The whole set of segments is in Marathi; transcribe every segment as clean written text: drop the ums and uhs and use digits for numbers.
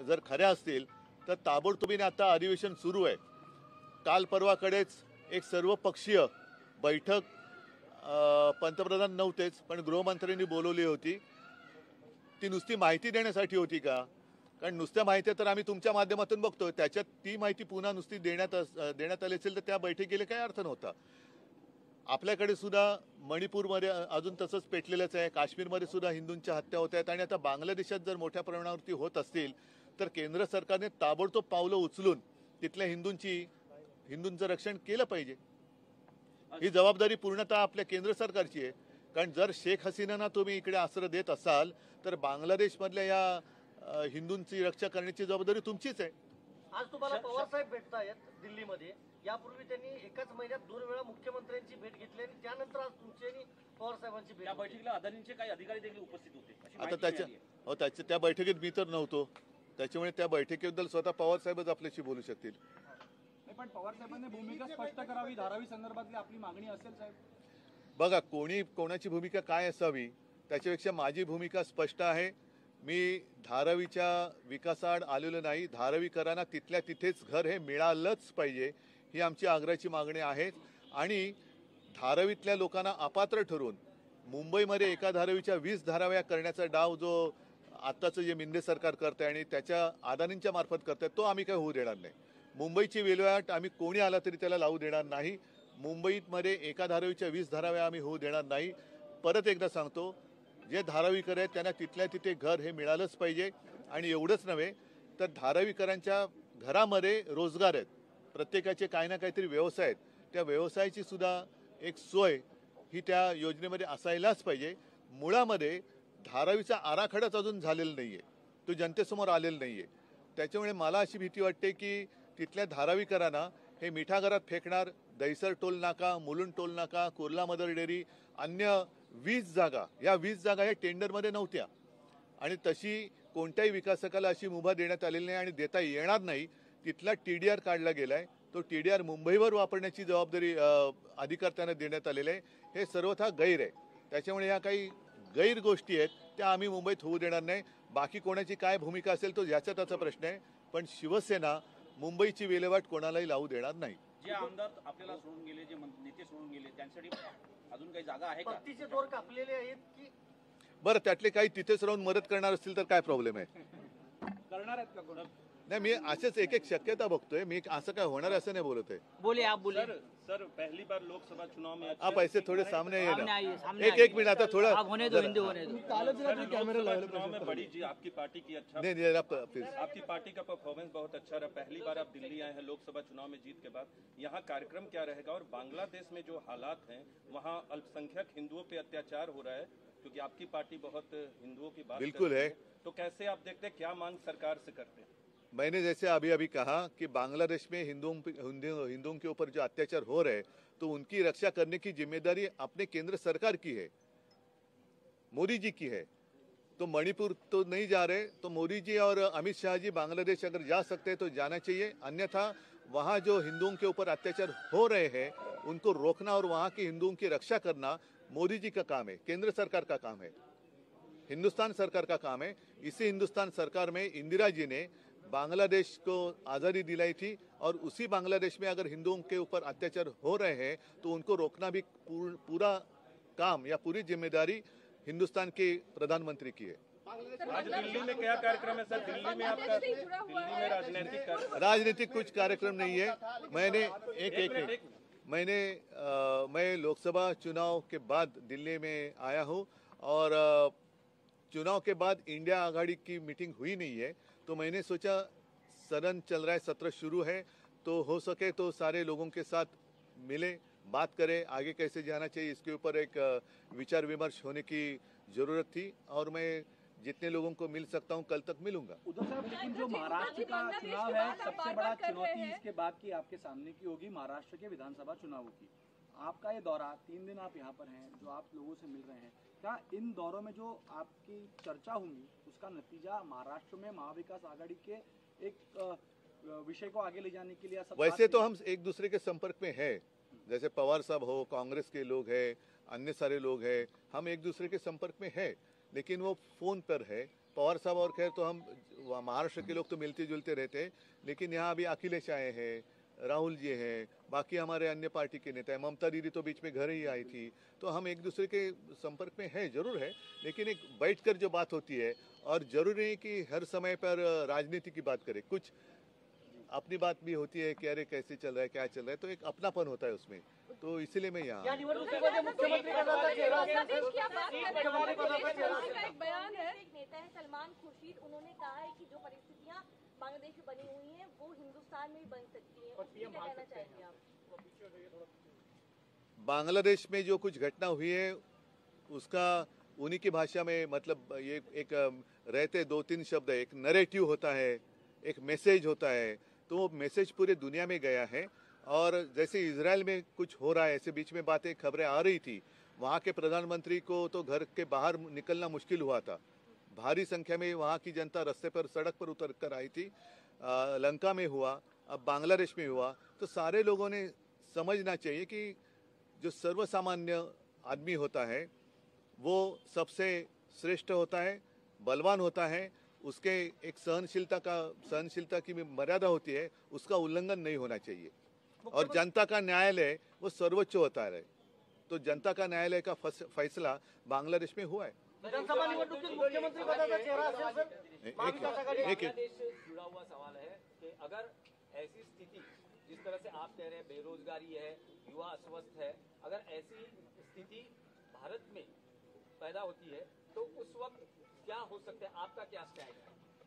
जर खऱ्या असतील तर ताबडतोबीने आता अधिवेशन सुरू आहे. काल परवाकडेच एक सर्वपक्षीय बैठक पंतप्रधान नव्हतेच पण गृहमंत्र्यांनी बोलवली होती. ती नुसती माहिती देण्यासाठी होती का? कारण नुसत्या माहिती तर आम्ही तुमच्या माध्यमातून बघतोय, त्याच्यात ती माहिती पुन्हा नुसती देण्यात आली असेल तर त्या बैठकीला काही अर्थ नव्हता. आपल्याकडे सुद्धा मणिपूरमध्ये अजून तसंच पेटलेलंच आहे, काश्मीरमध्ये सुद्धा हिंदूंच्या हत्या होत आहेत आणि आता बांगलादेशात जर मोठ्या प्रमाणावरती होत असतील तर केंद्र सरकारने ताबडतोब पावलं उचलून तिथल्या हिंदूंचं रक्षण केलं पाहिजे. ही जबाबदारी पूर्णतः आपल्या केंद्र सरकारची आहे. कारण जर शेख हसीनांना तुम्ही इकडे आश्रय देत असाल तर बांगलादेशमधल्या या हिंदूंची रक्षा करण्याची जबाबदारी तुमचीच आहे. आज तुम्हाला पवार साहेब भेटतायत दिल्लीमध्ये. यापूर्वी त्यांनी एकाच महिन्यात 2 वेळा मुख्यमंत्र्यांची भेट घेतली आणि त्यानंतर आज तुमची आणि पवार साहेबांची भेट. या बैठकीला अदानींचे काही अधिकारी देखील उपस्थित होते. आता त्या बैठकीत मी तर नव्हतो, त्याच्यामुळे त्या बैठकीबद्दल स्वतः पवार साहेबच आपल्याशी बोलू शकतील. पण पवार साहेबांनी भूमिका स्पष्ट करावी, धारावी संदर्भातली आपली मागणी असेल साहेब. बघा, कोणाची भूमिका काय असावी त्याच्यापेक्षा माझी भूमिका स्पष्ट आहे. मी धारावीच्या विकासाआड आलेलो नाही. धारावीकरांना तिथल्या तिथेच घर हे मिळालंच पाहिजे ही आमची आग्रहाची मागणी आहे. आणि धारावीतल्या लोकांना अपात्र ठरवून मुंबईमध्ये एका धारावीच्या 20 धाराव्या करण्याचा डाव जो आत्ताचं जे मिंदे सरकार करतंय आणि त्याच्या अदानींच्या मार्फत करतंय तो आम्ही काही होऊ देणार नाही. मुंबईची विल्हेवाट आम्ही कोणी आला तरी त्याला लावू देणार नाही. मुंबईमध्ये एका धारावीच्या 20 धाराव्या आम्ही होऊ देणार नाही. परत एकदा सांगतो, जे धारावीकर आहेत त्यांना तिथल्या तिथे घर हे मिळालंच पाहिजे. आणि एवढंच नव्हे तर धारावीकरांच्या घरामध्ये रोजगार आहेत, प्रत्येकाचे काही ना काहीतरी व्यवसाय आहेत, त्या व्यवसायाची सुद्धा एक सोय ही त्या योजनेमध्ये असायलाच पाहिजे. मुळामध्ये धारावीचा आराखडाच अजून झालेला नाही आहे, तो जनतेसमोर आलेला नाही आहे. त्याच्यामुळे मला अशी भीती वाटते की तिथल्या धारावीकरांना हे मिठागरात फेकणार, दहिसर टोल नाका, मुलुंड टोल नाका, कुर्ला मदर डेअरी, अन्य 20 जागा, या 20 जागा या टेंडरमध्ये नव्हत्या आणि तशी कोणत्याही विकासकाला अशी मुभा देण्यात आलेली नाही आणि देता येणार नाही. तिथला TDR काढला गेलाय, तो TDR मुंबईवर वापरण्याची जबाबदारी अधिकार त्यांना देण्यात आलेले आहे. हे सर्वथा गैर आहे. त्याच्यामुळे या काही गैर गोष्टी आहेत त्या आम्ही मुंबईत होऊ देणार नाही. बाकी कोणाची काय भूमिका असेल तो याचा त्याचा प्रश्न आहे, पण शिवसेना मुंबईची विल्हेवाट कोणालाही लावू देणार नाही. जे आमदार आपल्याला सोडून गेले, जे नेते सोडून गेले, त्यांच्यासाठी अजून काही जागा आहे का? पत्तीचे दोर कापलेले आहेत की बरं, त्यातले काही तिथेच राहून मदत करणार असतील तर काय प्रॉब्लेम आहे? करणार आहेत का कोण? नाही, मी असेच एक शक्यता बघतोय. मी असं काय होणार असं नाही बोलत आहे. बोले आप बोले. सर पहली बार लोकसभा चुनाव में आप ऐसे थोड़े सामने ये सामने आइए, सामने एक आइए। मिनट आता थोड़ा आप होने दो, हिंदी होने दो। चुनाव में बड़ी जी आपकी पार्टी की अच्छा नहीं आप प्लीज. आपकी पार्टी का परफॉर्मेंस बहुत अच्छा रहा. पहली बार आप दिल्ली आए हैं लोकसभा चुनाव में जीत के बाद. यहाँ कार्यक्रम क्या रहेगा और बांग्लादेश में जो हालात हैं वहाँ अल्पसंख्यक हिंदुओं पे अत्याचार हो रहा है क्योंकि आपकी पार्टी बहुत हिंदुओं की बात बिल्कुल है. तो कैसे आप देखते हैं, क्या मांग सरकार से करते हैं? मैंने जैसे अभी कहा कि बांग्लादेश में हिंदुओं के ऊपर जो अत्याचार हो रहे हैं तो उनकी रक्षा करने की जिम्मेदारी अपने केंद्र सरकार की है, मोदी जी की है. तो मणिपुर तो नहीं जा रहे, तो मोदी जी और अमित शाह जी बांग्लादेश अगर जा सकते हैं तो जाना चाहिए. अन्यथा वहाँ जो हिंदुओं के ऊपर अत्याचार हो रहे हैं उनको रोकना और वहाँ के हिंदुओं की रक्षा करना मोदी जी का काम है, केंद्र सरकार का काम है, हिंदुस्तान सरकार का काम है. इसी हिंदुस्तान सरकार में इंदिरा जी ने बांग्लादेश को आज़ादी दिलाई थी और उसी बांग्लादेश में अगर हिंदुओं के ऊपर अत्याचार हो रहे हैं तो उनको रोकना भी पूरा काम या पूरी जिम्मेदारी हिंदुस्तान के प्रधानमंत्री की है. आज दिल्ली में क्या कार्यक्रम है सर? दिल्ली में आपका दिल्ली में राजनीतिक कुछ कार्यक्रम नहीं है. मैंने मैं लोकसभा चुनाव के बाद दिल्ली में आया हूँ और चुनाव के बाद इंडिया आघाड़ी की मीटिंग हुई नहीं है, तो मैंने सोचा सदन चल रहा है, सत्र शुरू है, तो हो सके तो सारे लोगों के साथ मिले, बात करें, आगे कैसे जाना चाहिए इसके ऊपर एक विचार विमर्श होने की ज़रूरत थी और मैं जितने लोगों को मिल सकता हूं कल तक मिलूंगा. उद्धव साहब, लेकिन जो महाराष्ट्र का चुनाव है सबसे बड़ा चुनौती इसके बाद की आपके सामने की होगी महाराष्ट्र के विधानसभा चुनावों की. आपका ये दौरा 3 दिन आप यहाँ पर हैं, जो आप लोगों से मिल रहे हैं, क्या इन दौरों में जो आपकी चर्चा होंगी उसका नतीजा महाराष्ट्र में महाविकास आघाड़ी के एक विषय को आगे ले जाने के लिए? वैसे तो हम एक दूसरे के संपर्क में है, जैसे पवार साहब हो, कांग्रेस के लोग हैं, अन्य सारे लोग हैं, हम एक दूसरे के संपर्क में है, लेकिन वो फोन पर है, पवार साहब और खैर तो हम महाराष्ट्र के लोग तो मिलते जुलते रहते हैं, लेकिन यहाँ अभी अखिलेश आए हैं, राहुल जी हैं, बाकी हमारे अन्य पार्टी के नेता हैं, ममता दीदी तो बीच में घर ही आई थी, तो हम एक दूसरे के संपर्क में हैं, जरूर है, लेकिन एक बैठकर जो बात होती है, और जरूरी नहीं कि हर समय पर राजनीति की बात करें, कुछ अपनी बात भी होती है कि अरे कैसे चल रहा है, क्या चल रहा है, तो एक अपनापन होता है उसमें, तो इसीलिए मैं यहाँ या निवडणुकीमध्ये मुख्यमंत्री पदाचा चेहरा असेल सर, की आप बात कर रहे मुख्यमंत्री पदाचा चेहरा हैं, असेल. का एक बयान है। एक नेता है सलमान खुर्शीद, उन्होंने कहा है कि जो परिस्थितियां बांग्लादेश में बनी हुई हैं वो हिंदुस्तान में भी बन सकती हैं। उसमें क्या कहना चाहेंगे आप? बांग्लादेश में जो कुछ घटना हुई है उसका उन्हीं की भाषा में मतलब ये एक रहते दो तीन शब्द है, एक नरेटिव होता है, एक मैसेज होता है, तो वो मैसेज पूरे दुनिया में गया है। और जैसे इजराइल में कुछ हो रहा है, ऐसे बीच में बातें खबरें आ रही थी, वहाँ के प्रधानमंत्री को तो घर के बाहर निकलना मुश्किल हुआ था, भारी संख्या में वहाँ की जनता रास्ते पर सड़क पर उतर कर आई थी। लंका में हुआ, अब बांग्लादेश में हुआ, तो सारे लोगों ने समझना चाहिए कि जो सर्वसामान्य आदमी होता है वो सबसे श्रेष्ठ होता है, बलवान होता है, उसके एक सहनशीलता की मर्यादा होती है, उसका उल्लंघन नहीं होना चाहिए। और जनता का न्यायालय वो सर्वोच्च होता है, तो जनता का न्यायालय का फैसला बांग्लादेश में हुआ है। विधानसभा निवडणुकीत मुख्यमंत्री पदाचा चेहरा असेल सर, महाविकास आघाडी. एक जुड़ा हुआ सवाल है कि अगर ऐसी स्थिति जिस तरह से आप कह रहे हैं बेरोजगारी है, युवा अस्वस्थ है, अगर ऐसी स्थिति भारत में पैदा होती है तो उस वक्त क्या हो सकता है, आपका क्या स्टैंड है?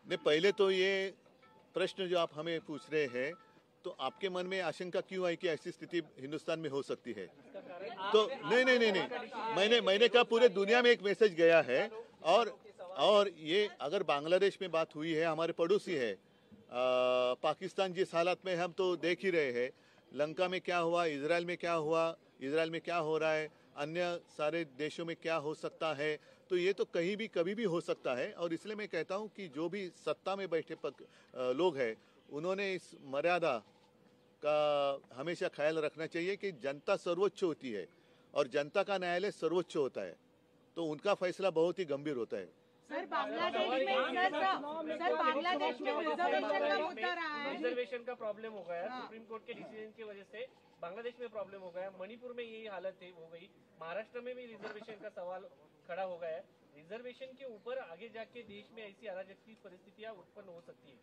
नहीं, पहले तो ये प्रश्न जो आप हमें पूछ रहे हैं, तो आपके मन में आशंका क्यों आई कि ऐसी स्थिति हिंदुस्तान में हो सकती है? तो नहीं, मैंने कहा पूरे दुनिया में एक मैसेज गया है। और ये अगर बांग्लादेश में बात हुई है, हमारे पड़ोसी है, पाकिस्तान जिस हालत में हम तो देख ही रहे हैं, लंका में क्या हुआ, इजराइल में क्या हुआ, इजराइल में क्या हो रहा है, अन्य सारे देशों में क्या हो सकता है, तो ये तो कहीं भी कभी भी हो सकता है। और इसलिए मैं कहता हूँ कि जो भी सत्ता में बैठे लोग हैं, उन्होंने इस मर्यादा का हमेशा ख्याल रखना चाहिए कि जनता सर्वोच्च होती है और जनता का न्यायालय सर्वोच्च होता है, तो उनका फैसला बहुत ही गंभीर होता है। सर बांग्लादेश में रिजर्वेशन का मुद्दा रहा है। रिजर्वेशन का प्रॉब्लम हो गया, सुप्रीम कोर्ट के डिसीजन की वजह से बांग्लादेश में प्रॉब्लम हो गया, मणिपुर में यही हालत हो गई, महाराष्ट्र में भी रिजर्वेशन का सवाल खड़ा हो गया है। रिजर्वेशन के ऊपर आगे जाके देश में ऐसी अराजक की परिस्थितियां उत्पन्न हो सकती है।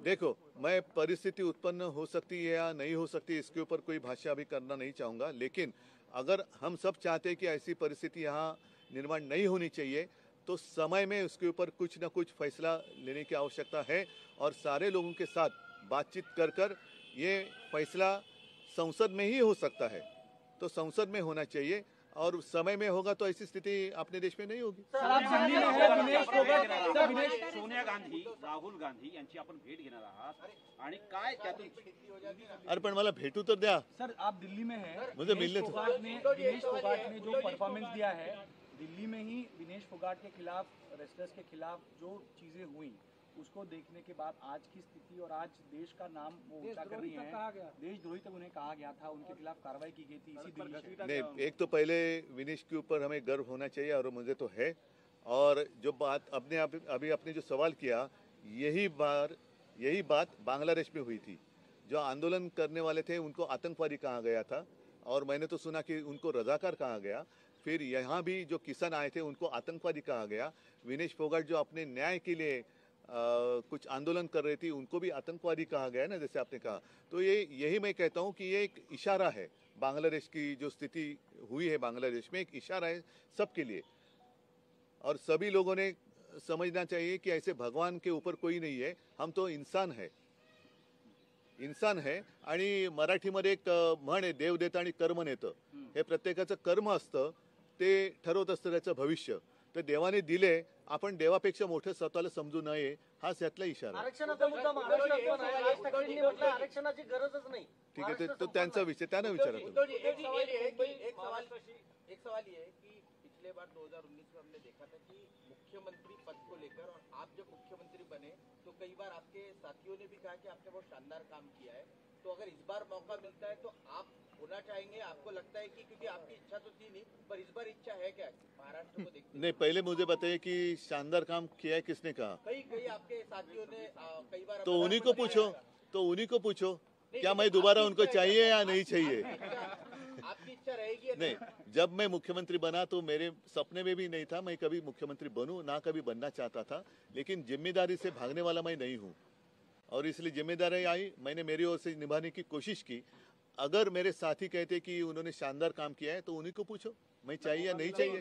देखो, मैं परिस्थिति उत्पन्न हो सकती है या नहीं हो सकती इसके ऊपर कोई भाष्य अभी करना नहीं चाहूंगा, लेकिन अगर हम सब चाहते हैं कि ऐसी परिस्थिति यहाँ निर्माण नहीं होनी चाहिए, तो समय में उसके ऊपर कुछ न कुछ फैसला लेने की आवश्यकता है। और सारे लोगों के साथ बातचीत कर ये फैसला संसद में ही हो सकता है, तो संसद में होना चाहिए, और समय में होगा तो ऐसी स्थिति अपने देश में नहीं होगी। सोनिया गांधी, राहुल गांधी यांची आपण भेट घेणार आहात आणि काय त्यातून? अरे पण मला भेटू तर द्या सर, आप दिल्ली में हैं, मुझे मिलने तो। विनेश फोगाट ने जो परफॉर्मेंस दिया है दिल्ली में ही, विनेश फोगाट के खिलाफ, रेसलर्स के खिलाफ जो चीजें हुई, उसको देखने के बाद आज की स्थिति और आज देश का नाम वो ऊंचा कर रही है, देशद्रोही तक उन्हें कहा गया था, उनके खिलाफ कार्रवाई की गई थी इसी दिल्ली से। नहीं, एक तो पहले विनेश के ऊपर हमें गर्व होना चाहिए, और मुझे तो है। और जो बात अभी आपने जो सवाल किया, यही बात बांग्लादेश में हुई थी। जो आंदोलन करने वाले थे उनको आतंकवादी कहा गया था, और मैंने तो सुना कि उनको रजाकार कहा गया। फिर यहाँ भी जो किसान आए थे उनको आतंकवादी कहा गया। विनेश फोगाट जो अपने न्याय के लिए कुछ आंदोलन कर रही थी, उनको भी आतंकवादी कहा गया ना, जैसे आपने कहा। तो यही मैं कहता हूँ कि ये एक इशारा है, बांग्लादेश की जो स्थिति हुई है बांग्लादेश में, एक इशारा है सबके लिए। और सभी लोगों ने समझना चाहिए कि ऐसे भगवान के ऊपर कोई नहीं है, हम तो इंसान है। आणि मराठीमध्ये एक म्हण आहे, देव देतं आणि कर्म नेतं. हे प्रत्येकाचं कर्म असतं, ते ठरवत असतं त्याचं भविष्य. तर देवाने दिले, आपण देवापेक्षा मोठं स्वतःला समजू नये, हाच यातला इशारा. आरक्षणाचा मुद्दा महाराष्ट्रात पण आहे. राज ठाकरेंनी म्हटलं आरक्षणाची गरजच नाही. ठीक आहे, तो त्यांचा विषय, त्यांना विचारा तुम्ही. एक सवाल ये है कि पिछले बार 2019 में हमने देखा था कि मुख्यमंत्री पद को लेकर, और आप जब मुख्यमंत्री बने तो कई बार आपके साथियों ने भी कहा कि आपने बहुत शानदार काम किया है, तो अगर इस बार मौका मिलता है तो आप होना चाहेंगे? आपको लगता है कि क्योंकि आपकी इच्छा तो थी नहीं, पर इस बार इच्छा है क्या महाराष्ट्र को देखते? नहीं, पहले मुझे बताइए कि शानदार काम किया है किसने कहा? कई आपके साथियों ने कई बार तो उन्हीं को पूछो क्या मैं दोबारा उनको चाहिए या नहीं चाहिए? आपकी इच्छा रहेगी या नहीं, जब मैं मुख्यमंत्री बना तो मेरे सपने में भी नहीं था मैं कभी मुख्यमंत्री बनूं, ना कभी बनना चाहता था, लेकिन जिम्मेदारी से भागने वाला मैं नहीं हूं और इसलिए जिम्मेदारी आई, मैंने मेरी ओर से निभाने की कोशिश की। अगर मेरे साथी कहते कि उन्होंने शानदार काम किया है तो उन्हीं को पूछो मैं चाहिए या नहीं चाहिए,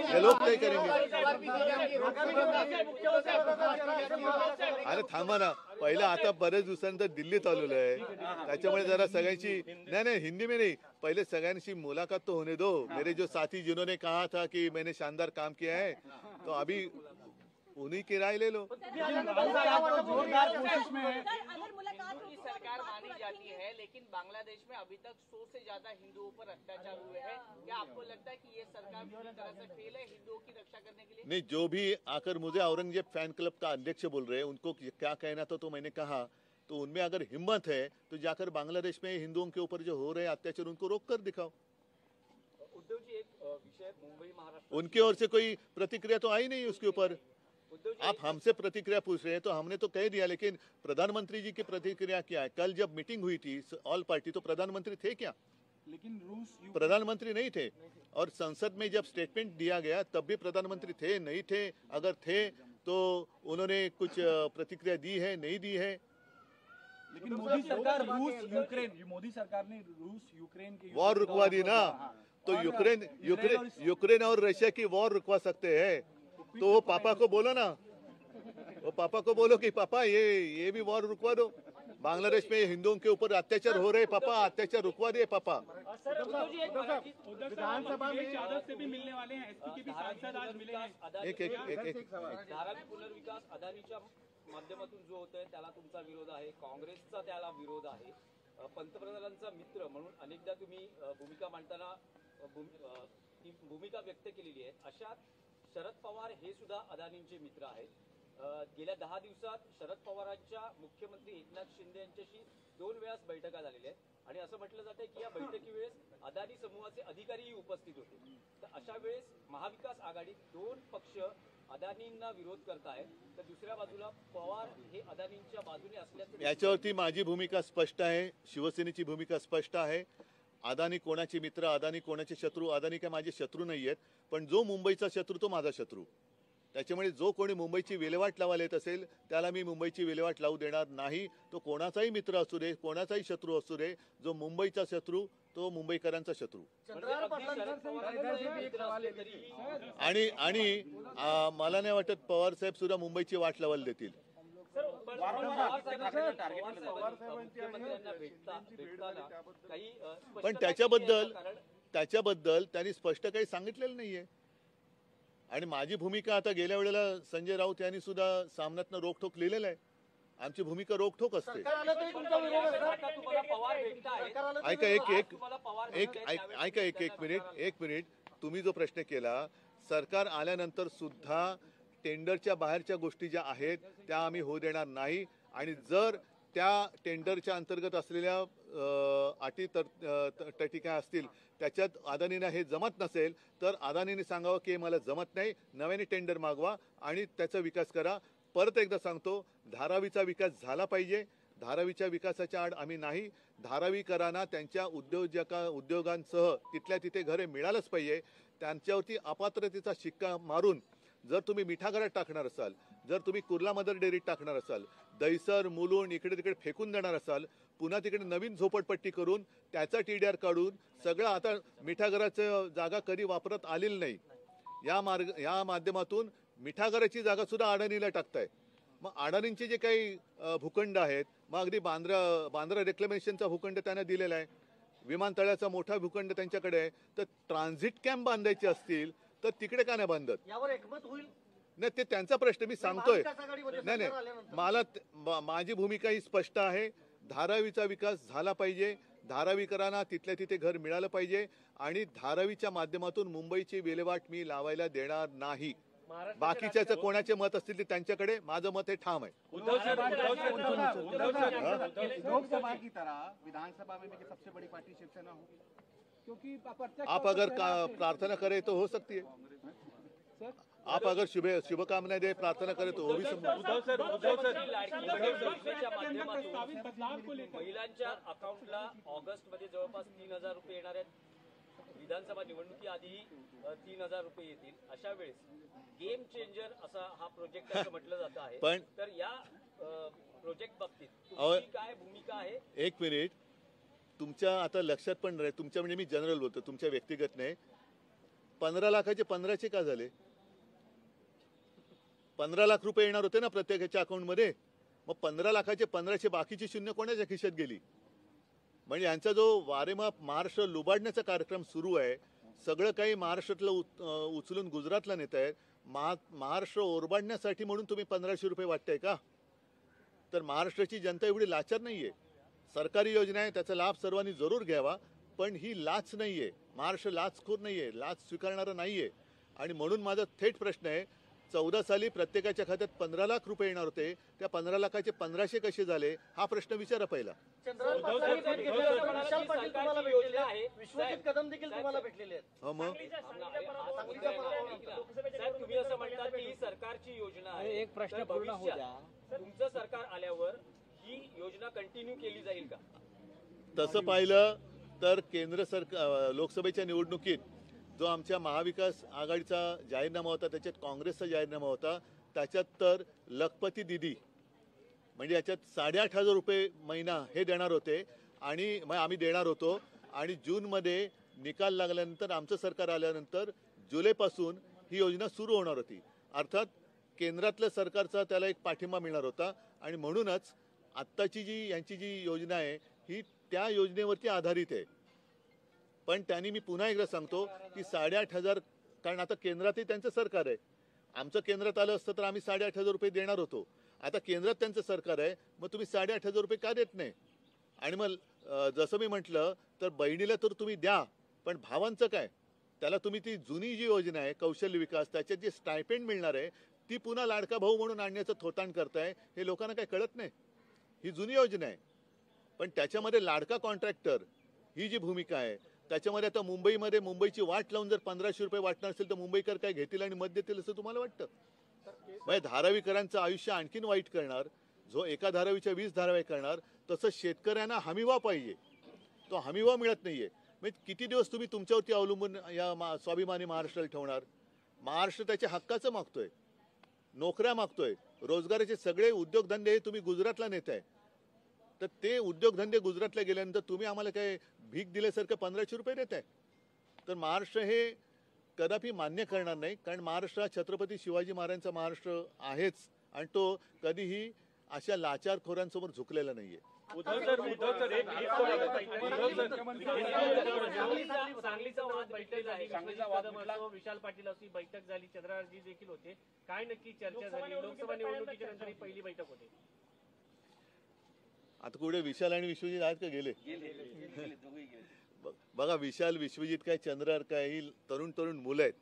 ये लोग तय करेंगे। अरे थांबा ना, पहिला आता बरेच दिवसानंतर दिल्लीत आलेलो आहे, त्याच्यामुळे जरा सगळ्यांची नाही हिंदी में नहीं, पहले सगळ्यांशी मुलाकात तो होने दो। मेरे जो साथी जिन्होंने कहा था कि मैंने शानदार काम किया है तो अभी उन्हीं की राय ले लो। सरकार मानी जाती है लेकिन बांग्लादेश में अभी तक 100 से ज्यादा हिंदुओं पर अत्याचार हुए हैं। क्या आपको लगता है कि ये सरकार पूरी तरह से फेल है हिंदुओं की रक्षा करने के लिए? नहीं, जो भी आकर मुझे औरंगजेब फैन क्लब का अध्यक्ष बोल रहे हैं उनको क्या कहना था तो मैंने कहा, तो उनमें अगर हिम्मत है तो जाकर बांग्लादेश में हिंदुओं के ऊपर जो हो रहे अत्याचार उनको रोक कर दिखाओ। उद्धव जी, एक विषय मुंबई महाराष्ट्र, उनकी ओर से कोई प्रतिक्रिया तो आई नहीं उसके ऊपर। आप हमसे प्रतिक्रिया पूछ रहे हैं तो हमने तो कह दिया, लेकिन प्रधानमंत्री जी की प्रतिक्रिया क्या है? कल जब मीटिंग हुई थी ऑल पार्टी तो प्रधानमंत्री थे क्या? लेकिन रूस प्रधानमंत्री नहीं थे। और संसद में जब स्टेटमेंट दिया गया तब भी प्रधानमंत्री थे नहीं थे? अगर थे तो उन्होंने कुछ प्रतिक्रिया दी है नहीं दी है? लेकिन मोदी सरकार मोदी सरकार ने रूस यूक्रेन की वॉर रुकवा दी ना, तो यूक्रेन और रशिया की वॉर रुकवा सकते हैं तो वो पापा को बोलो ना, वो पापा को बोलो कि पापा ये भी वॉर रुकवा दो, बांग्लादेश में हिंदुओं के ऊपर अत्याचार हो रहे, पापा अत्याचार रुकवा दे पापा। विधानसभा में यादव से भी मिलने वाले हैं, एसपी के भी सांसद आज मिले हैं। एक धारावी पुनर्विकास अदानीच्या माध्यमातून जो होतोय त्याला तुमचा विरोध आहे, काँग्रेसचा त्याला विरोध आहे, पंतप्रधानांचा मित्र म्हणून अनेकदा तुम्ही भूमिका मांडताना भूमिका व्यक्त केलेली आहे। अशात शरद पवार हे सुद्धा अदानींचे मित्र आहेत। गेल्या 10 दिवसात शरद पवारांच्या मुख्यमंत्री एकनाथ शिंदे यांच्याशी 2 वेळा बैठका झालेल्या आहेत आणि असं म्हटलं जातंय की या बैठकीवेळेस अदानी समूहाचे अधिकारीही उपस्थित होते। तर अशा वेळेस महाविकास आघाडी 2 पक्ष अदानींना विरोध करतायत, तर दुसऱ्या बाजूला पवार हे अदानींच्या बाजूने असल्याचं याच्यावरती माझी भूमिका स्पष्ट आहे, शिवसेनेची भूमिका स्पष्ट आहे। अदानी कोणाचे मित्र, अदानी कोणाचे शत्रू? अदानी काय माझे शत्रू नाही आहेत, पण जो मुंबईचा शत्रू तो माझा शत्रू। त्याच्यामुळे जो कोणी मुंबईची विल्हेवाट लावायला येत असेल त्याला मी मुंबईची विल्हेवाट लावू देणार नाही। तो कोणाचाही मित्र असू दे, कोणाचाही शत्रू असू दे, जो मुंबईचा शत्रू तो मुंबईकरांचा शत्रू। आणि मला नाही वाटत पवार साहेब सुद्धा मुंबईची वाट लावायला देतील। पण त्याच्याबद्दल त्यांनी स्पष्ट काही सांगितलेलं नाहीये। आणि माझी भूमिका आता गेल्या वेळेला संजय राऊत यांनी सुद्धा सामन्यातनं रोखोक लिहिलेलं आहे। आमची भूमिका रोखोक असते। ऐका एक मिनिट तुम्ही जो प्रश्न केला, सरकार आल्यानंतर सुद्धा टेंडरच्या बाहेरच्या गोष्टी ज्या आहेत त्या आम्ही होऊ देणार नाही आणि जर त्या टेंडरच्या अंतर्गत असलेल्या अटी तटी काय असतील त्याच्यात अदानीने हे जमत नसेल तर अदानीने सांगावं की मला जमत नाही, नव्याने टेंडर मागवा आणि त्याचा विकास करा। परत एकदा सांगतो, धारावीचा विकास झाला पाहिजे। धारावीच्या विकासाच्या आड आम्ही नाही। धारावीकरांना त्यांच्या उद्योगांसह तिथल्या तिथे घरे मिळालंच पाहिजे। त्यांच्यावरती अपात्रतेचा शिक्का मारून जर तुम्ही मिठागरात टाकणार असाल, जर तुम्ही कुर्ला मदर डेअरीत टाकणार असाल, दैसर मुलुंड इकडे तिकडे फेकून देणार असाल, पुन्हा तिकडे नवीन झोपडपट्टी करून त्याचा TDR काढून सगळं आता मिठागराचं जागा कधी वापरत आलेली नाही, या माध्यमातून मिठागराची जागा सुद्धा अडाणीला टाकताय। मग अडाणींचे जे काही भूखंड आहेत, मग अगदी बांद्रा रेक्लेमेशनचा भूखंड त्यांना दिलेला आहे, विमानतळाचा मोठा भूखंड त्यांच्याकडे आहे, तर ट्रान्झिट कॅम्प बांधायचे असतील तर तिकडे का नाही बांधत? यावर एकमत होईल नाही, ते त्यांचा प्रश्न मी सांगतोय। नाही, माझी भूमिका ही स्पष्ट आहे। धारावीचा विकास झाला पाहिजे, धारावीकरांना तिथल्या तिथे घर मिळालं पाहिजे आणि धारावीच्या माध्यमातून मुंबईची विल्हेवाट मी लावायला देणार नाही। बाकीच्याचं कोणाचे मत असतील ते त्यांच्याकडे, माझं मत हे ठाम आहे. लोकसभा की तरह विधानसभा में भी सबसे बड़ी पार्टी शिवसेना हो, क्योंकि आप अगर प्रार्थना करें तो हो सकती है, आप अगर शुभकामनाएं दे, प्रार्थना करें तो वो भी संभव. महिलांच्या अकाउंटला ऑगस्ट मध्ये जवळपास 3,000 रुपये येणार आहेत. विधानसभा निवडणुकी आधी 3,000 रुपये येतील. अशा वेळेस गेम चेंजर असा हा प्रोजेक्ट असं म्हटलं जात आहे. तर या प्रोजेक्ट बाबतीत तुमची काय भूमिका आहे? एक मिनिट, तुमच्या आता लक्षात पण नाही, तुमच्या म्हणजे मी जनरल बोलतो, तुमच्या व्यक्तिगत नाही. 15 लाखाचे 15चे का झाले? 15 लाख रुपये येणार होते ना प्रत्येकाच्या अकाउंटमध्ये, मग 15 लाखाचे 15चे बाकीची शून्य कोणाच्या खिशात गेली? म्हणजे यांचा जो वारेमाप महाराष्ट्र लुबाडण्याचा कार्यक्रम सुरू आहे, सगळं काही महाराष्ट्रातलं उचलून गुजरातला नेत आहेत. महाराष्ट्र ओरबाडण्यासाठी म्हणून तुम्ही 1500 रुपये वाटताय का? तर महाराष्ट्राची जनता एवढी लाचार नाहीये. सरकारी योजना आहे, त्याचा लाभ सर्वांनी जरूर घ्यावा, पण ही लाच नाहीये. महाराष्ट्र लाचखोर नाहीये, लाच स्वीकारणारा नाहीये. आणि म्हणून माझा थेट प्रश्न आहे, 14 साली प्रत्येकाच्या खात्यात 15 लाख रुपये येणार होते, त्या 15 लाखाचे 1500 कसे झाले हा प्रश्न विचारा पहिला. विश्वजित कदम देखील तुम्हाला भेटलेले आहेत. हो, मग तुम्ही असं म्हणतात की ही सरकारची योजना आहे. एक प्रश्न पूर्ण होऊ द्या. तुमचं सरकार आल्यावर ही योजना कंटिन्यू केली जाईल का? तसं पाहिलं तर केंद्र सरकार लोकसभेच्या निवडणुकीत जो आमच्या महाविकास आघाडीचा जाहीरनामा होता, त्याच्यात काँग्रेसचा जाहीरनामा होता, त्याच्यात तर लखपती दिदी म्हणजे याच्यात 8,500 रुपये महिना हे देणार होते आणि मग आम्ही देणार होतो. आणि जूनमध्ये निकाल लागल्यानंतर आमचं सरकार आल्यानंतर जुलैपासून ही योजना सुरू होणार होती. अर्थात केंद्रातल्या सरकारचा त्याला एक पाठिंबा मिळणार होता आणि म्हणूनच आत्ताची यांची जी योजना आहे ही त्या योजनेवरती आधारित आहे. पण त्यांनी, मी पुन्हा एकदा सांगतो की 8,500, कारण आता केंद्रातही त्यांचं सरकार आहे. आमचं केंद्रात आलं असतं तर आम्ही 8,500 रुपये देणार होतो. आता केंद्रात त्यांचं सरकार आहे, मग तुम्ही 8,500 रुपये का देत नाही? आणि मग जसं मी म्हटलं तर बहिणीला तर तुम्ही द्या, पण भावांचं काय? त्याला तुम्ही ती जुनी जी योजना आहे कौशल्य विकास, त्याच्यात जे स्टायपेंड मिळणार आहे ती पुन्हा लाडका भाऊ म्हणून आणण्याचं थोतांड करताय. हे लोकांना काय कळत नाही? ही जुनी योजना आहे, पण त्याच्यामध्ये लाडका कॉन्ट्रॅक्टर ही जी भूमिका आहे, त्याच्यामध्ये आता मुंबईमध्ये मुंबईची वाट लावून जर 1500 रुपये वाटणार असेल तर मुंबईकर काय घेतील आणि मत देतील असं तुम्हाला वाटतं? म्हणजे धारावीकरांचं आयुष्य आणखीन वाईट करणार, जो एका धारावीच्या 20 धाराव्या करणार, तसं शेतकऱ्यांना हमीभाव पाहिजे, तो हमीभाव मिळत नाहीये. म्हणजे किती दिवस तुम्ही तुमच्यावरती अवलंबून या स्वाभिमानी महाराष्ट्राला ठेवणार? महाराष्ट्र त्याच्या हक्काचं मागतोय, नोकऱ्या मागतोय, रोजगाराचे सगळे उद्योगधंदे हे तुम्ही गुजरातला नेताय. तर ते उद्योगधंदे गुजरातला गेल्यानंतर तुम्ही आम्हाला काय भीक दिल्यासारखं 1500 रुपये देताय? तर महाराष्ट्र हे कदापि मान्य करणार नाही, कारण महाराष्ट्र हा छत्रपती शिवाजी महाराजांचा महाराष्ट्र आहेच आणि तो कधीही अशा लाचारखोरांसमोर झुकलेला नाहीये. विशाल पाटील अशी बैठक झाली, चंद्रराजी देखील होते. काय नक्की चर्चा झाली? लोकसभा निवडणुकीच्या नंतर ही पहिली बैठक होती. आता कुठे विशाल आणि विश्वजित आहेत का? गेले. बघा, विशाल विश्वजित काय चंद्रहार काय ही तरुण तरुण मुलं आहेत.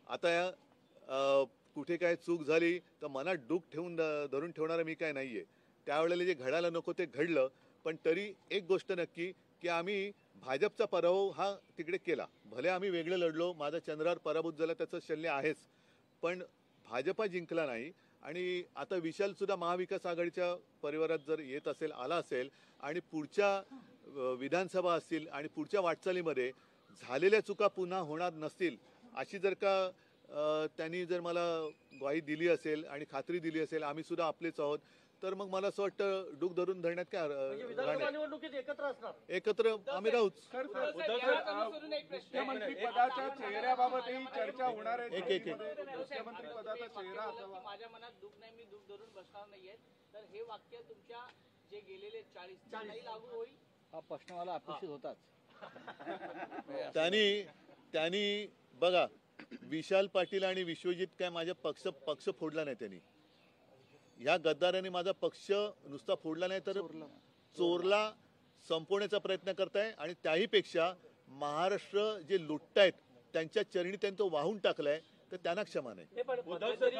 आता कुठे काय चूक झाली तर मनात डूक ठेवून धरून ठेवणारा मी काय नाहीये. त्यावेळेला जे घडायला नको ते घडलं, पण तरी एक गोष्ट नक्की की आम्ही भाजपचा पराभव हा तिकडे केला. भले आम्ही वेगळे लढलो, माझा चंद्रहार पराभूत झाला त्याचं शल्य आहेच, पण भाजपा जिंकला नाही. आणि आता विशाल सुद्धा महाविकास आघाडीच्या परिवारात जर येत असेल, आला असेल आणि पुढच्या विधानसभा असतील आणि पुढच्या वाटचालीमध्ये झालेल्या चुका पुन्हा होणार नसतील अशी जर का त्यांनी जर मला ग्वाही दिली असेल आणि खात्री दिली असेल, आम्ही सुद्धा आपलेच आहोत, तर मग मला असं वाटतं डूक धरून धरण्यात काय निवडणुकीत एकत्र असणार, एकत्र आम्ही राहूच. मुख्यमंत्री पदाच्या चेहऱ्याबाबतही चर्चा होणार आहे. मुख्यमंत्री पदाचा चेहरा माझ्या मनात दुःख नाही, मी दुःख धरून बसणार नाहीये. तर हे वाक्य तुमच्या जे गेलेले 40 नाही लागू होईल? हा प्रश्न मला अपेक्षित होताच. त्यांनी बघा, विशाल पाटील आणि विश्वजित काय माझ्या पक्ष फोडला नाही. त्यांनी ह्या गद्दाराने माझा पक्ष नुसता फोडला नाही तर चोरला, संपवण्याचा प्रयत्न करताय. आणि त्याही पेक्षा महाराष्ट्र जे लुटतायत त्यांच्या चरणी त्यांनी तो वाहून टाकलाय. तर त्यांना क्षमा नाही. हे पण उद्धव सर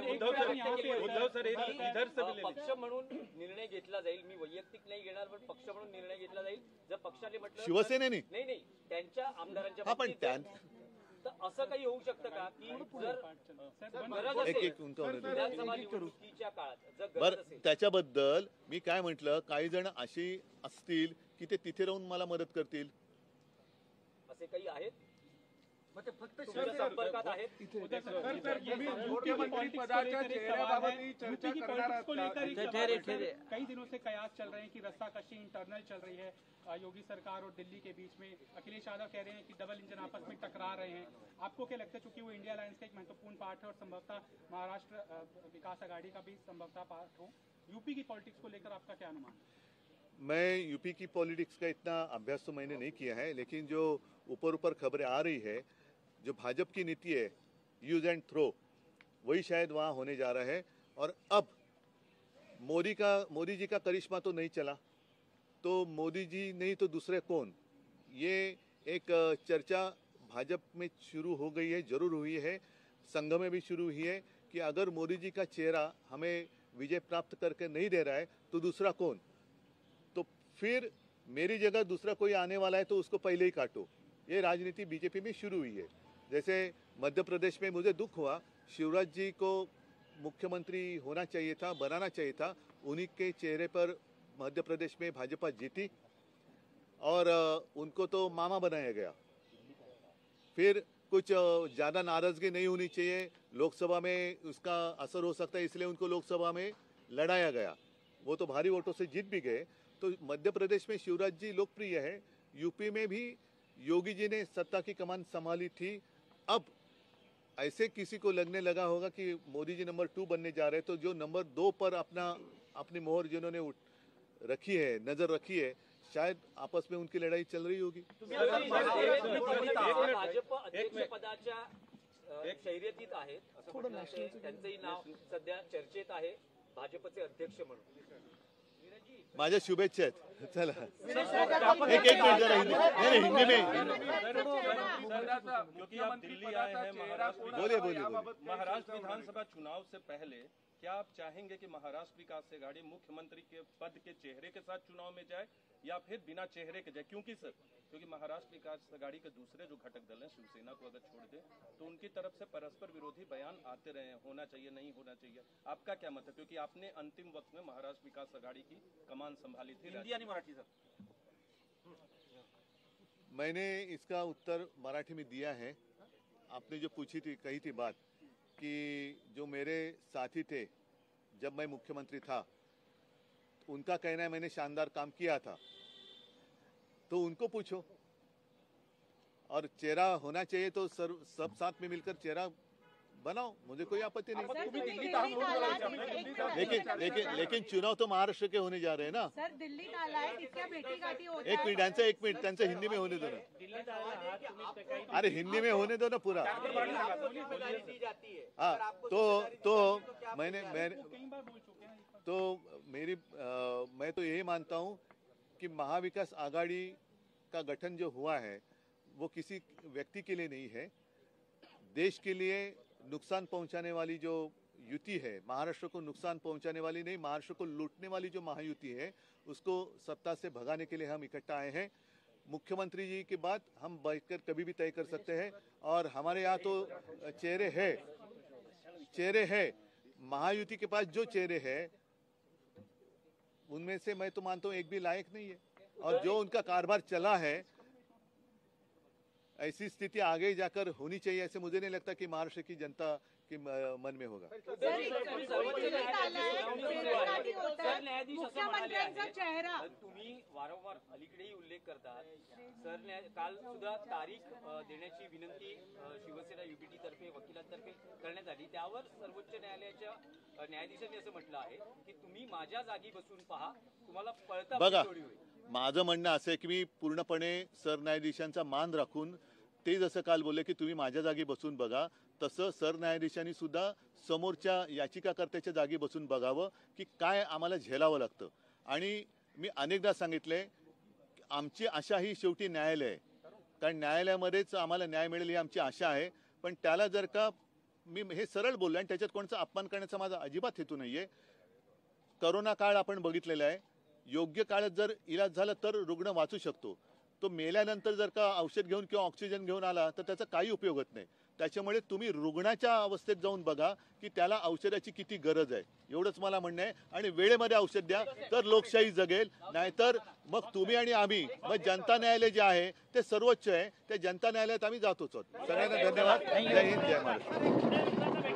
मध्यंतरी इधर से पक्ष म्हणून निर्णय घेतला जाईल. मी वैयक्तिक नाही घेणार, पण पक्ष म्हणून निर्णय घेतला जाईल. जर पक्षाने म्हटलं शिवसेनेने नाही त्यांच्या आमदारांच्या हा पण बाबतीत तर असं काही होऊ शकतं का की जर गरज असेल विधानसभा निवडणुकीच्या काळात जर गरज बरं, असेल त्याच्याबद्दल मी काय म्हटलं, काही जण अशी असतील की ते तिथे राहून मला मदत करतील. असे काही आहेत मग ते फक्त तुमच्या संपर्कात आहेत कई दिनों से कयास चल रहे हैं कि रस्साकशी इंटरनल चल रही है योगी सरकार और दिल्ली के बीच में. अखिलेश यादव कह रहे हैं कि डबल इंजन आपस में टकरा रहे हैं. आपको क्या लगता है, चूंकि वो इंडिया अलायंस का एक महत्वपूर्ण पार्ट है और संभवतः महाराष्ट्र विकास आघाड़ी का भी संभवतः पार्ट हो, यूपी की पॉलिटिक्स को लेकर आपका क्या अनुमान है? मैं यूपी की पॉलिटिक्स का इतना अभ्यास तो मैंने नहीं किया है, लेकिन जो ऊपर खबरें आ रही है, जो भाजपा की नीति है यूज एंड थ्रो, वही शायद वहाँ होने जा रहा है. और अब मोदी जी का करिश्मा तो नहीं चला, तो मोदी जी नहीं तो दूसरे कौन, ये एक चर्चा भाजपा में शुरू हो गई है, जरूर हुई है, संघ में भी शुरू हुई है कि अगर मोदी जी का चेहरा हमें विजय प्राप्त करके नहीं दे रहा है तो दूसरा कौन. तो फिर मेरी जगह दूसरा कोई आने वाला है तो उसको पहले ही काटो. ये राजनीति बीजेपी में शुरू हुई है. जैसे मध्य प्रदेश में मुझे दुख हुआ, शिवराज जी को मुख्यमंत्री होना चाहिए था, बनाना चाहिए था. उन्हीं के चेहरे पर मध्य प्रदेश में भाजपा जीती और उनको तो मामा बनाया गया. फिर कुछ ज़्यादा नाराज़गी नहीं होनी चाहिए, लोकसभा में उसका असर हो सकता है, इसलिए उनको लोकसभा में लड़ाया गया. वो तो भारी वोटों से जीत भी गए. तो मध्य प्रदेश में शिवराज जी लोकप्रिय है. यूपी में भी योगी जी ने सत्ता की कमान संभाली थी. अब ऐसे किसी को लगने लगा होगा कि मोदी जी नंबर 2 बनने जा रहे हैं, तो जो नंबर 2 पर अपनी मोहर जिन्होंने रखी है, नजर रखी है, शायद आपस में उनकी लड़ाई चल रही होगी. भाजप अध्यक्ष पदाच्या शर्यतीत आहेत असं म्हटलं जातंय. त्यांचंही नाव सध्या चर्चेत आहे भाजपचे अध्यक्ष म्हणून. माझ्या शुभेच्छा आहेत. चला एक मिनिट जरा हिंदी में क्योंकि आप दिल्ली आए हैं बोलिए महाराष्ट्र विधानसभा चुनाव से पहले क्या आप चाहेंगे कि महाराष्ट्र विकास आघाड़ी मुख्यमंत्री के पद के चेहरे के साथ चुनाव में जाए या फिर बिना चेहरे के जाए? क्योंकि महाराष्ट्र विकास आघाड़ी के दूसरे जो घटक दल हैं, शिवसेना को अगर छोड़ दे तो उनकी तरफ से परस्पर विरोधी बयान आते रहे हैं, होना चाहिए नहीं होना चाहिए. आपका क्या मत है, क्योंकि आपने अंतिम वक्त में महाराष्ट्र विकास आघाड़ी की कमान संभाली थी? हिंदी आणि मराठी सर. मैंने इसका उत्तर मराठी में दिया है. आपने जो पूछी थी, कही थी बात कि जो मेरे साथी थे जब मैं मुख्यमंत्री था, उनका कहना है मैंने शानदार काम किया था, तो उनको पूछो. और चेहरा होना चाहिए तो सब साथ में मिलकर चेहरा बनाओ, मुझे कोई आपत्ति नहीं. लेकिन चुनाव तो महाराष्ट्र के होने जा रहे हैं ना. सर दिल्ली आलाय, इतक्या भेटीगाठी होत एक मिनट त्यांचं हिंदी में होने दो ना. अरे हिंदी में होने दो ना पूरा. हाँ तो मैं तो यही मानता हूँ कि महाविकास आघाड़ी का गठन जो हुआ है वो किसी व्यक्ति के लिए नहीं है, देश के लिए नुकसान पहुंचाने वाली जो युति है, महाराष्ट्र को नुकसान पहुंचाने वाली नहीं, महाराष्ट्र को लूटने वाली जो महायुति है, उसको सत्ता से भगाने के लिए हम इकट्ठा आए हैं. मुख्यमंत्री जी की बात हम बैठकर कभी भी तय कर सकते हैं. और हमारे यहाँ तो चेहरे हैं. महायुति के पास जो चेहरे हैं उनमें से मैं तो मानता हूँ एक भी लायक नहीं है. और जो उनका कारोबार चला है, ऐसी स्थिति आगे जाकर होनी चाहिए, ऐसे मुझे नहीं लगता कि महाराष्ट्र की जनता के मन में होगा. मुख्यमंत्र्यांचा चेहरा तुम्ही वारंवार अलीकडेही उल्लेख करतात. काल सुद्धा तारीख देण्याची विनंती शिवसेना युपीटी तर्फे वकिलांतर्फे करण्यात आली. त्यावर सर्वोच्च न्यायालयाच्या न्यायाधीशांनी असं म्हटलं आहे की तुम्ही माझ्या जागी बसून पहा, तुम्हाला पळता बघा. माझं म्हणणं असं आहे की मी पूर्णपणे सरन्यायाधीशांचा मान राखून, ते जसं काल बोलले की तुम्ही माझ्या जागी बसून बघा, तसं सरन्यायाधीशांनी सुद्धा समोरच्या याचिकाकर्त्याच्या जागी बसून बघावं की काय आम्हाला झेलावं लागतं. आणि मी अनेकदा सांगितले, आमची आशा ही शेवटी न्यायालय आहे, कारण न्यायालयामध्येच आम्हाला न्याय मिळेल ही आमची आशा आहे. पण त्याला जर का मी हे सरळ बोललो आणि त्याच्यात कोणाचा अपमान करण्याचा माझा अजिबात हेतू नाहीये. करोना काळ आपण बघितलेला आहे. योग्य काळात जर इलाज झाला तर रुग्ण वाचू शकतो. तो मेल्यानंतर जर का औषध घेऊन किंवा ऑक्सिजन घेऊन आला तर त्याचा काही उपयोग होत नाही. त्याच्यामुळे तुम्ही रुग्णाच्या अवस्थेत जाऊन बघा की त्याला औषधाची किती गरज आहे, एवढंच मला म्हणणं आहे. आणि वेळेमध्ये औषध द्या तर लोकशाही जगेल. नाहीतर मग तुम्ही आणि आम्ही, मग जनता न्यायालय जे आहे ते सर्वोच्च आहे, त्या जनता न्यायालयात आम्ही जातोच आहोत. सगळ्यांना धन्यवाद. जय हिंद, जय महाराष्ट्र.